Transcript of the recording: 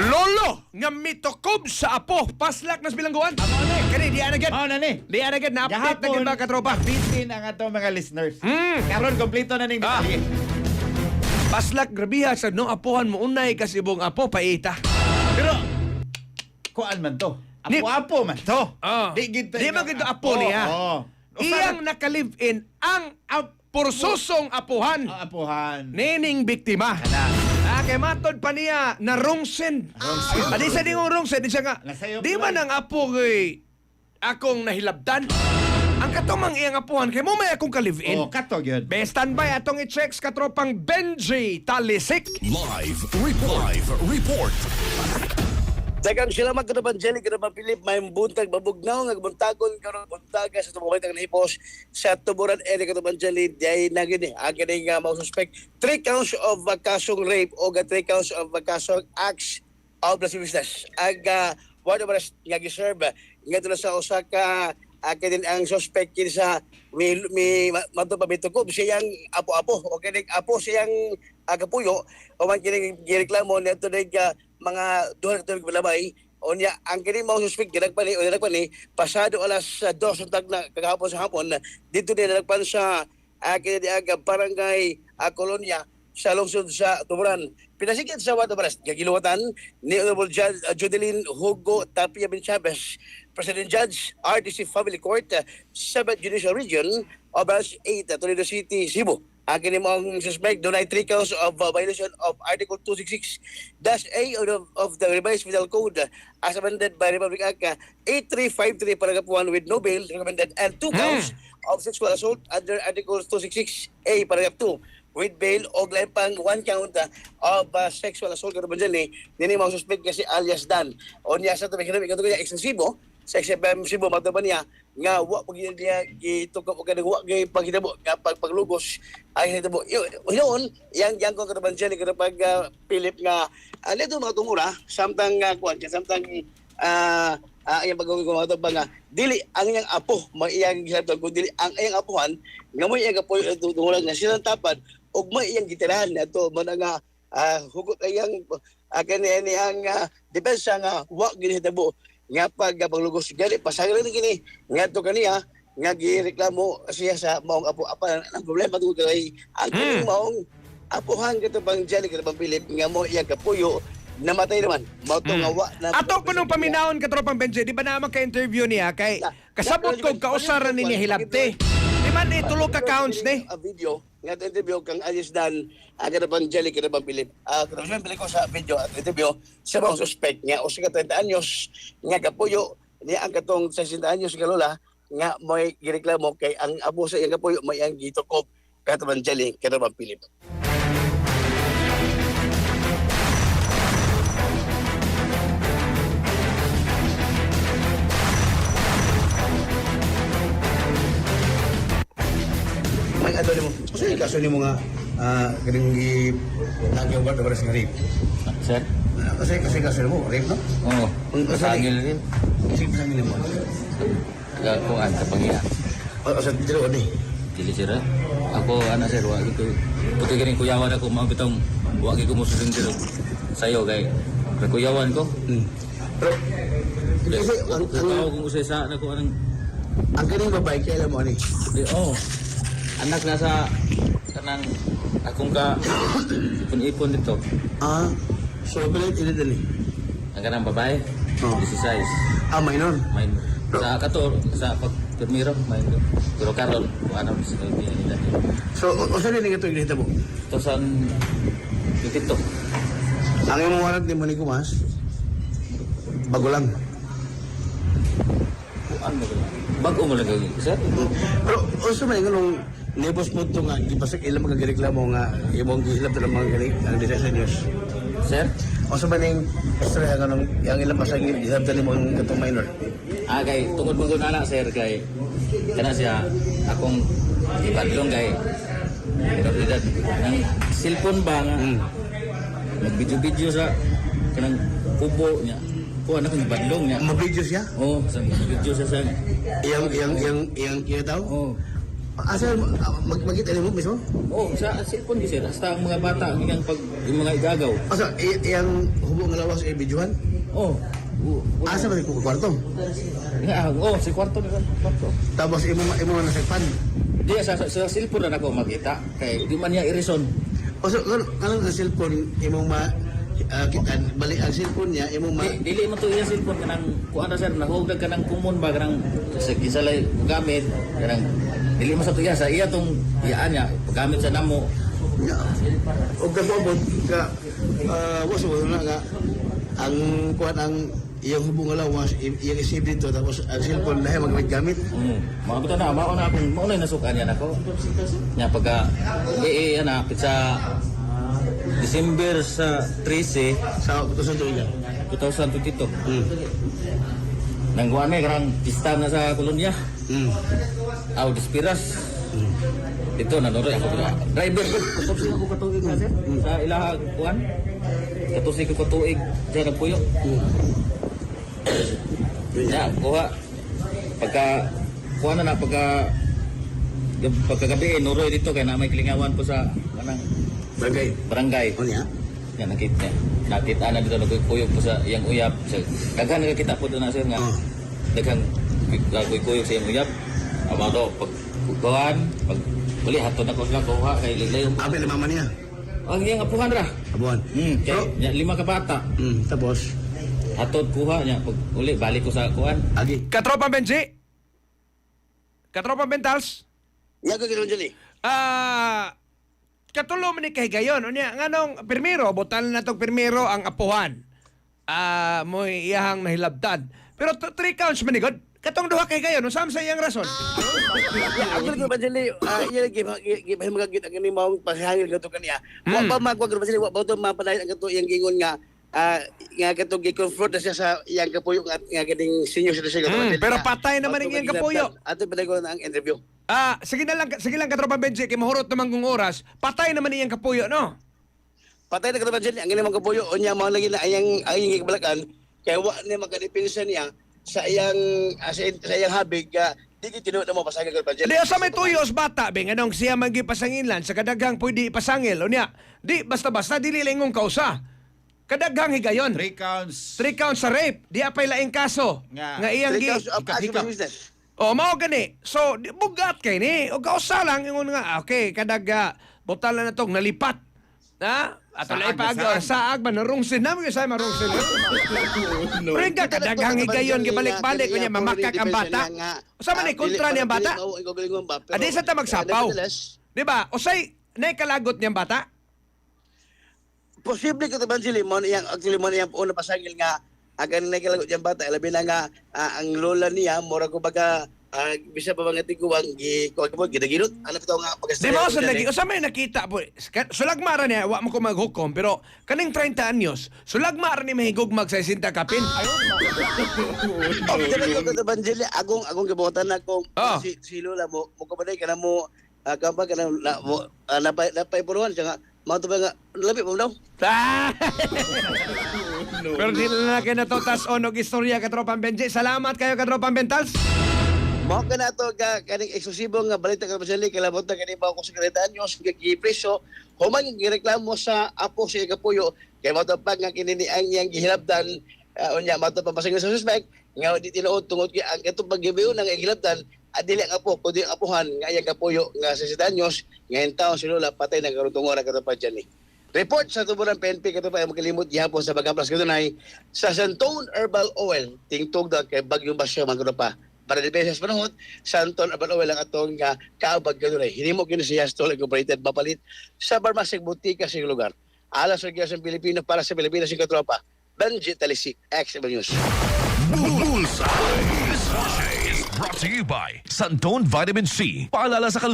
Lolo nga mitokob sa apo paslak nas bilangguan. Amo na eh. Kani di anagad. Mao na ni. Di anagad na update na gid ba katropa. bitin ang atong mga listeners. Karon kompleto na ning Ah. detalye. Paslak grabiha sa no apuhan mo unay kasi ibong apo paita. Pero kuan man to. Apo-apo man to. Di man gid apo niya. Iyang naka-live in ang porsusong apuhan. Apuhan. Nining biktima. Kay matod pa niya na rungsen. Adi sa dingong rungsen, di siya nga. Nasayop Di man lang. ang apo kay akong nahilabdan. Ang katumang iyang apuhan kay mo may akong ka-live-in. Kato gyud. Be standby atong i-checks katropang Benji Talisik. Live report. Daghang salamat ko naman, Jelly, ko naman, Philip, may buntag, babugnaw, nagbuntagon, karon buntaga sa tumabay ng hipos sa tuburan area ko naman, Jelly, diay na gini, akin nga mga suspect, 3 counts of kasong rape o 3 counts of kasong acts of lascivious business. Wala ba nga giserve, nga doon sa Osaka, akin din ang suspect kin sa may matupabitukob, siyang apo-apo, o kinig apo siyang agapuyo, o man kinig gireklamo na ito mga duha na balabay o niya ang kini mo suspect ginagpani pasado alas 2 untag na kagahapon sa hapon dito din nagpan sa kini aga barangay Colonia sa lungsod sa Tuburan. Pinasigit sa Watabaras gagiluwatan ni Honorable Judge Judeline Hugo Tapia Ben Chavez, President Judge, RTC Family Court, 7th Judicial Region, Obras 8, Toledo City, Cebu. Akin mo ang suspect, doon ay 3 counts of violation of Article 266-A of the Revised Penal Code as amended by Republic Act 8353 paragraph 1 with no bail recommended, and 2 counts of sexual assault under Article 266-A paragraph 2 with bail o pang 1 count of sexual assault. Kaya naman dyan nini mga suspect kasi alias Dan. O niya sa ito, may kinamit ito kaya ekstensibo sa XFM Cebu, mataban niya nga wa pag niya gitukap og kanang wa gay paghitabo nga paglugos ay hitabo yun yang ko kanaban dyan pag Philip nga dito mga tumura samtang kuan samtang iyang pagawin ko mga nga dili ang iyang apo maiyang gihapon kun dili ang iyang apuhan nga mo iyang apo tungod nga silang tapad ug may iyang gitirahan ato man nga hugot iyang kani ang depensa nga wa gihitabo nga paglugos gali pasaglan gini nga to kaniya nga gireklamo siya sa maong apo apa ang problema tungod kay ang kining maong apuhan kato bang Jelly kato bang Philip nga mo iyang kapuyo namatay naman mao to nga wa na Ato ko nung paminahon katropang Benji, di ba naman ka-interview niya kay kasabot ko kausaran ni hilabte. Di man tulo ka counts ni. A video nga interview kang Alice Dan kada bang Jelly kada bang Philip karon ko sa video at interview sa mga suspect nga o sa 30 anyos nga kapuyo ni ang katong 60 anyos nga lola nga may gireklamo kay ang abo sa iyang kapuyo may ang gitukop kada bang Jelly kada bang Philip. May ato nimo. Kasi kaso nimo nga kaning nagyang ba daw sa rape. Sir? Kasi kaso nimo rape no? Oo. Kasi Pasangil rin. Kasi pasangil mo. Kuan sa pangya. O sa dilo ni. Dili sir. Ako sir, wagi ko. Puti ganing kuyawan ako mga bitong wagi ko musuling dito. Sayo kay kuyawan ko. Pero kasi ang kung usay sa nako anang kaning babae kay alam mo ni. anak na sa kanang akong ka ipon-ipon dito. So bilit ini dali. Ang kanang babae. Oh. 16. Minor. Main sa kato sa pagpermiro main pero karon ano sa nila. So usa ni nga to gihita mo. To san TikTok. Ang imong warrant ni Moni Kumas. Bago lang. Ano bago mo lagi sir? Pero usa man nung nebos mo to nga gipasok ilang mga gireklamo nga imong gihilap ta mga galing ang 16 years. Sir? Usa man ning istorya nga nung yang ilang pasag gihilap ta nimo ang katong minor. Kay tungod mo gud ana sir kay kana siya akong ibadlong kay edad ng cellphone ba nga mag-video sa kanang kubo niya. Kuha na kong ibadlong niya. Mabidyo siya? Oo, sa video siya sa Iyang kita daw? Oo. Asa magkita mo mismo? Oh, sa cellphone sir, hasta ang mga bata yung mga igagaw. Asa iyang hubong nga lawas videohan? Oh. Asa ba ko kwarto? Si kwarto na kwarto. Tapos imo na nasagpan. Di sa cellphone na ako makita kay di man niya irison. O so kanang sa cellphone imong kitan balik ang cellphone niya imong Dili mo to iya cellphone kanang kuan sir nahugdag kanang kumon ba kanang sa gisalay gamit kanang dili mo sa to iya sa iya tong iyaan niya gamit sa namo. og kabobot ka was na nga ang kuan ang iyang hubong nga lawas iyang isip dito tapos ang cellphone lahi gamit. Mga buta na mao na akong mao na nasukan yan ako. Nya pagka ana sa December sa 13 Sa 2022. 2022. Nang guwan karang pista na sa kolonya. Aw dispiras. Ito nanoroy ako driver ko. Katusi ako katuig na sir. Sa ilaha kuan. Katusi ko katuig sa nagpuyo. Ya, kuha. Kuha na pagkagabi noroy dito kaya na may kilingawan po sa kanang barangay. O niya? Yan nakita na dito nagkuyog po sa iyang uyap. Daghan nakakita po doon na sir nga. Daghang nagkuyog sa iyang uyap. Aba to pagkuhan, pag uli hatod na ko sila kuha kay lilayo. Abi na mama niya. Ang iyang apuhan ra. Abuan. Kay 5 ka bata. Tapos Hatod kuha niya pag uli balik ko sa kuan. agi. Katropang Benji? Katropang Bentals? Yago gid Jeli. Katulo man ni kahigayon. Unya, nganong pirmiro, butal na tong pirmiro ang apuhan. Mo iyahang nahilabtan. Pero 3 counts man ni God. Katong duha kahigayon, usam sa iyang rason. Ako gid Jeli, iya lagi magagit ang ni mao pasahangil gato kaniya. Wa pa magwag Jeli, wa ba to mapadayon ang gato iyang gingon nga nga katong gi-confront na siya sa iyang kapuyo nga ganing senior citizen pero patay naman ang iyang kapuyo. Ato pala ko ang interview. Sige lang Katropang Benji, kay mahurot naman kung oras. Patay naman iyang kapuyo, no? Patay na ka naman dyan, ang ginamang kapuyo, o niya mga lagi na ayang ikabalakan, kaya wa niya magkadipinsa niya sa iyang habig, di tinuot na mo pasangil ka dyan. Di, sa may tuyos bata, bing, anong siya magipasangilan sa kadaghang pwede ipasangil, o niya, di, basta-basta, dili lingong kausa. Kadaghang higayon. 3 counts. 3 counts sa rape, di apay laing kaso. Nga iyang Three counts of actual business. O, mao gani. So, bugat kay ni. O, kausa lang, ingon nga, okay, kadag, butal na tong nalipat. Ha? Ato lang ipag, saag ba, narungsin namin kasi marungsin. Pero ka, kadaghang higayon, gibalik-balik, kanya mamakak ang bata. O, sa man kontra niyang bata? Adi sa ta magsapaw. Di ba? O, say, naikalagot niyang bata? Posible ka taban sila mo niyang una pasangil nga agan na kalagot yang bata labi na nga ang lola niya mura ko baga bisa pa mga tiguang gidagirot ano bitaw nga Di ba sa lagi? O sa may nakita po, sulagmara niya, wa mo ko maghukom, pero kaning 30 anyos, sulagmara ni mahigugmag sa isinta kapin. Evangelio agong gibutan na kung si lola mo ko ba kana mo kamba kana napay puruan siya nga mga tubay nga labi mo daw. Pero di na kayo natutas o istorya Katropang Benji. Salamat kayo Katropang Bentals. Mao ka na to kaning eksklusibo nga balita ka Basili kalabot na kani ba ko sekretaryo anyos gipreso human gireklamo sa apo sa kapuyo kay mao pag nga kinini ang iyang gihilabtan unya mao pa pasangil sa suspect nga di tinuod tungod kay ang katong paggibiyo nang gihilabtan adili ang apo kundi ang apuhan nga iyang kapuyo nga 60 anyos ngayon taon si lola patay na karutungor ang katong padyan ni. Report sa tuburan PNP kato pa makalimot gihapon sa Bagaplas kadunay sa Santon Herbal Oil tingtog daw kay bagyong basyo magro pa. Para di beses panahon, Santon Herbal Oil ang atong nga kaabag kadunay. Hinimo kini siya Stol Incorporated mapalit sa barmasig butika sa lugar. Alas sa Pilipino para sa Pilipinas sing katropa. Benji Talisik, XM News. Bullseye is brought to you by Santon Vitamin C. Paalala sa